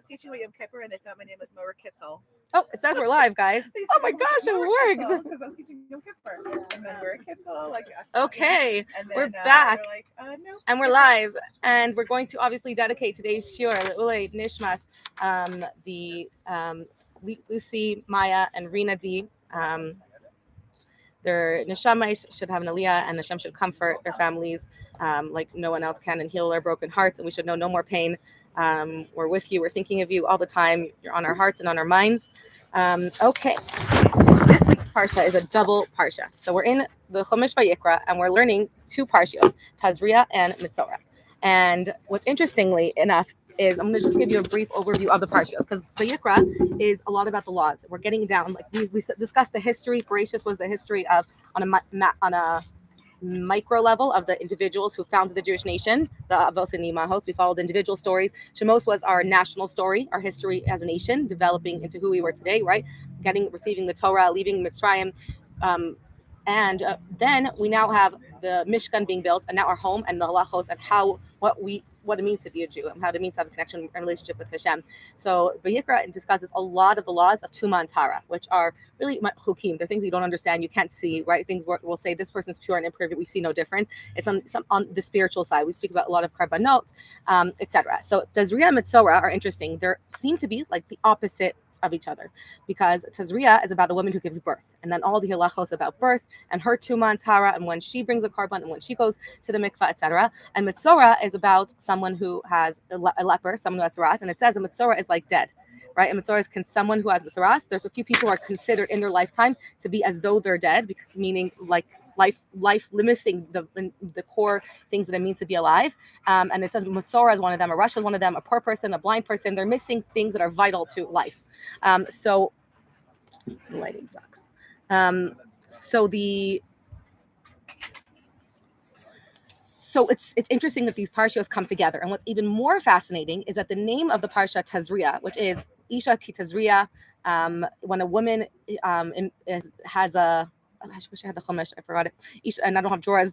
teaching with Yom Kippur, and they thought my name was Maia Kitzel. Oh, it says we're live, guys. Oh my gosh, it worked. Because I'm teaching Yom Kippur, and then Maia Kitzel, like. Okay, and then, we're back, we're like, no, and we're live, and we're going to obviously dedicate today's shiur Leilui Nishmat Lucy, Maia, and Rena Dee. Their neshamas should have an aliyah, and Hashem should comfort their families like no one else can, and heal their broken hearts, and we should know no more pain. We're with you. We're thinking of you all the time. You're on our hearts and on our minds. Okay. This week's Parsha is a double Parsha. So we're in the Chumash Vayikra, and we're learning two Parshas, Tazria and Metzorah. And what's interestingly enough is I'm going to just give you a brief overview of the Parshas, because Vayikra is a lot about the laws. We're getting down, like we discussed the history. Bereshis was the history of on a micro level of the individuals who founded the Jewish nation, the Avos and Imahos. We followed individual stories. Shemos was our national story, our history as a nation, developing into who we were today, right? Receiving the Torah, leaving Mitzrayim. And then we now have the Mishkan being built, and now our home and the halachos and what it means to be a Jew and how it means to have a connection and relationship with Hashem. So Vayikra discusses a lot of the laws of Tuma and Tara, which are really chukim. They're things you don't understand, you can't see, right? Things we'll say this person's pure and imperfect, we see no difference. It's on the spiritual side. We speak about a lot of karbanot, etc. So Tazria and Metzorah are interesting. They seem to be like the opposite of each other, because Tazria is about a woman who gives birth, and then all the halachos about birth and her Tuma and Tara, and when she brings a karban and when she goes to the mikvah, etc. And Metzora is about someone who has a leper, someone who has tzaras, and it says a Metzora is like dead, right? And Metzora is someone who has tzaras. There's a few people who are considered in their lifetime to be as though they're dead, meaning like life missing the core things that it means to be alive. And it says Metzora is one of them, a Rush is one of them, a poor person, a blind person. They're missing things that are vital to life. So the lighting sucks. So it's interesting that these parshas come together. And what's even more fascinating is that the name of the parsha Tazria, which is Isha Ki Tazria, when a woman has a I wish I had the chumash. I forgot it. Isha, and I don't have drawers.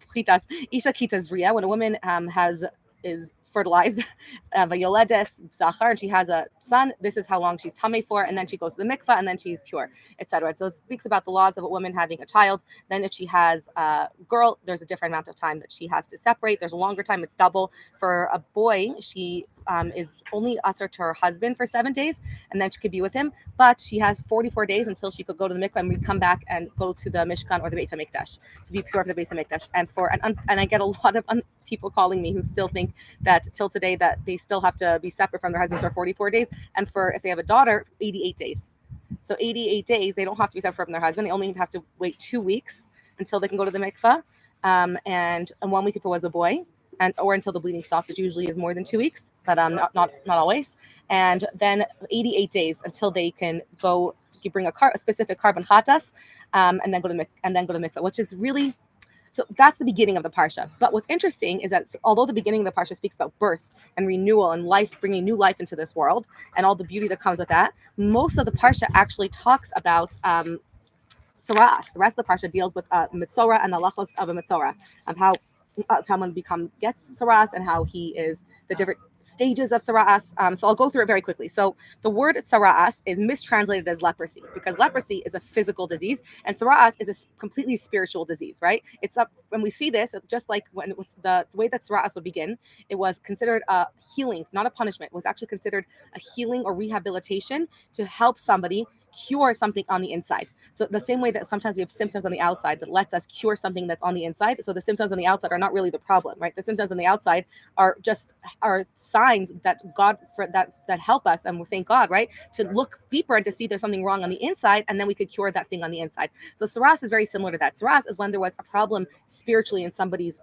Isha Ki Tazria, when a woman is fertilized, Vayoledes Zachar, and she has a son. This is how long she's tamei for, and then she goes to the mikvah, and then she's pure, etc. So it speaks about the laws of a woman having a child. Then if she has a girl, there's a different amount of time that she has to separate. There's a longer time; it's double. For a boy, she is only usher to her husband for 7 days, and then she could be with him. But she has 44 days until she could go to the mikvah, and we come back and go to the Mishkan or the Beit HaMikdash to be pure for the Beit HaMikdash. And I get a lot of people calling me who still think that till today that they still have to be separate from their husbands for 44 days, and for if they have a daughter, 88 days. So 88 days, they don't have to be separate from their husband. They only have to wait 2 weeks until they can go to the mikvah, and 1 week if it was a boy, or until the bleeding stops, which usually is more than 2 weeks, but not always. And then 88 days until they can go. You bring a specific carbon chatas, and then go to mikvah, which is really. So that's the beginning of the parsha. But what's interesting is that although the beginning of the parsha speaks about birth and renewal and life, bringing new life into this world and all the beauty that comes with that, most of the parsha actually talks about tzaras. The rest of the parsha deals with Metzora and the halachos of a Metzora, of how someone gets tzaras and how he is the different stages of tzaras. So I'll go through it very quickly. So the word tzaras is mistranslated as leprosy, because leprosy is a physical disease and tzaras is a completely spiritual disease, right? It's up when we see this, just like when it was the way that tzaras would begin, it was considered a healing, not a punishment. It was actually considered a healing or rehabilitation to help somebody cure something on the inside. So the same way that sometimes we have symptoms on the outside that lets us cure something that's on the inside. So the symptoms on the outside are not really the problem, right? The symptoms on the outside are signs that God that help us, and we thank God, right? To look deeper and to see there's something wrong on the inside, and then we could cure that thing on the inside. So tzaras is very similar to that. Tzaras is when there was a problem spiritually in somebody's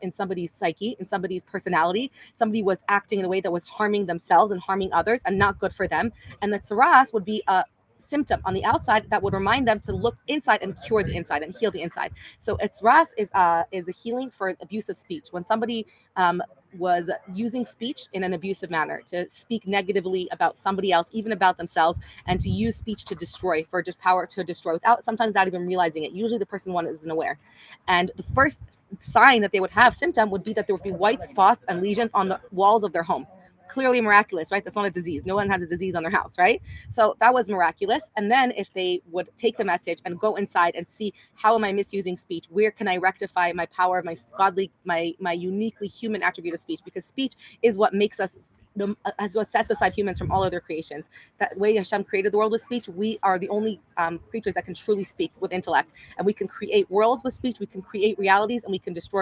psyche, in somebody's personality. Somebody was acting in a way that was harming themselves and harming others and not good for them. And the tzaras would be a symptom on the outside that would remind them to look inside and cure the inside and heal the inside. So tzaras is a healing for abusive speech. When somebody was using speech in an abusive manner, to speak negatively about somebody else, even about themselves, and to use speech to destroy, for just power to destroy, without sometimes not even realizing it. Usually the person one isn't aware. And the first sign that they would have symptom would be that there would be white spots and lesions on the walls of their home. clearly miraculous, right? That's not a disease. No one has a disease on their house, right? So that was miraculous. And then if they would take the message and go inside and see, how am I misusing speech? Where can I rectify my power, my godly, my uniquely human attribute of speech? Because speech is what makes us, as what sets aside humans from all other creations. That way Hashem created the world with speech. We are the only creatures that can truly speak with intellect, and we can create worlds with speech. We can create realities, and we can destroy